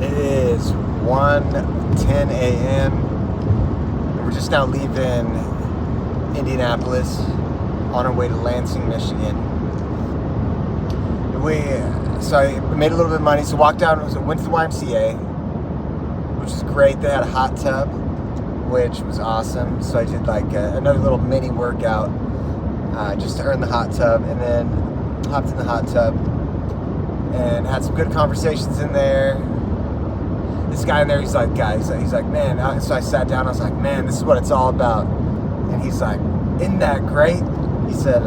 It is 1:10 a.m. We're just now leaving Indianapolis on our way to Lansing, Michigan. So I made a little bit of money, so walked down, went to the YMCA, which was great. They had a hot tub, which was awesome. So I did like another little mini workout just to earn the hot tub, and then hopped in the hot tub and had some good conversations in there. This guy in there, he's like, man. So I sat down. I was like, man, this is what it's all about. And he's like, isn't that great? He said,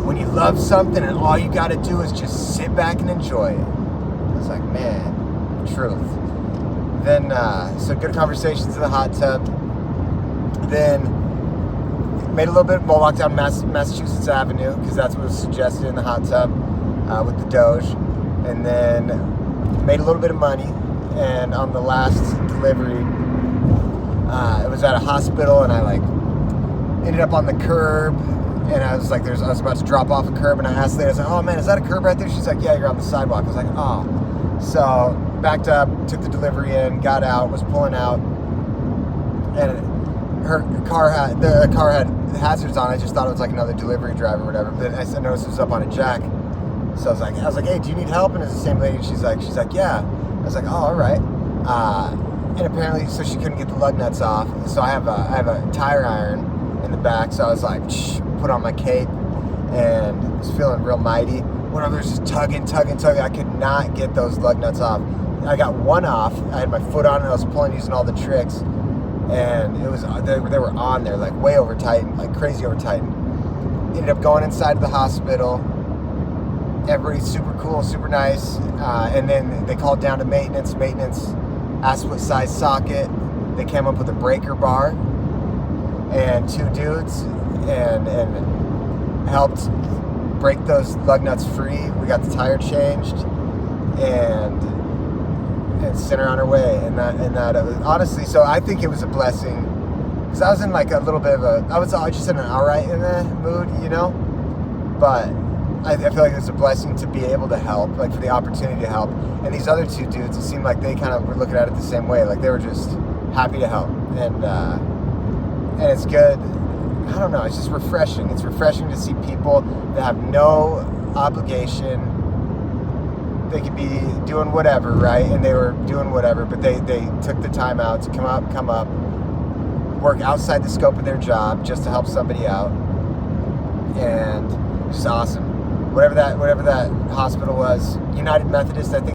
when you love something and all you got to do is just sit back and enjoy it. I was like, man, truth. Then, so good conversations in the hot tub. Then made a little bit. We'll walk down Massachusetts Avenue because that's what was suggested in the hot tub with the Doge, and then made a little bit of money. And on the last delivery, it was at a hospital, and I like ended up on the curb, and I was like, I was about to drop off a curb, and I asked the lady, I was like, oh man, is that a curb right there? She's like, yeah, you're on the sidewalk. I was like, oh. So backed up, took the delivery in, got out, was pulling out, and the car had hazards on it. I just thought it was like another delivery driver or whatever, but I noticed it was up on a jack. So I was like, hey, do you need help? And it's the same lady. She's like, yeah. I was like, oh, all right. And apparently, so she couldn't get the lug nuts off. So I have a tire iron in the back. So I was like, put on my cape and was feeling real mighty. One of those just tugging. I could not get those lug nuts off. I got one off. I had my foot on it. I was pulling, using all the tricks, and they were on there like way over tightened, like crazy over tightened. Ended up going inside of the hospital. Everybody's super cool, super nice. And then they called down to maintenance. Maintenance asked what size socket. They came up with a breaker bar and two dudes and helped break those lug nuts free. We got the tire changed and sent her on her way. And that honestly, so I think it was a blessing because I was in like a little bit of I was just in an alright in the mood, you know, but I feel like it's a blessing to be able to help, like for the opportunity to help. And these other two dudes, it seemed like they kind of were looking at it the same way. Like they were just happy to help. And it's good. I don't know. It's just refreshing. It's refreshing to see people that have no obligation. They could be doing whatever, right? And they were doing whatever, but they took the time out to come up, work outside the scope of their job just to help somebody out. And it's just awesome. Whatever that hospital was, United Methodist, I think.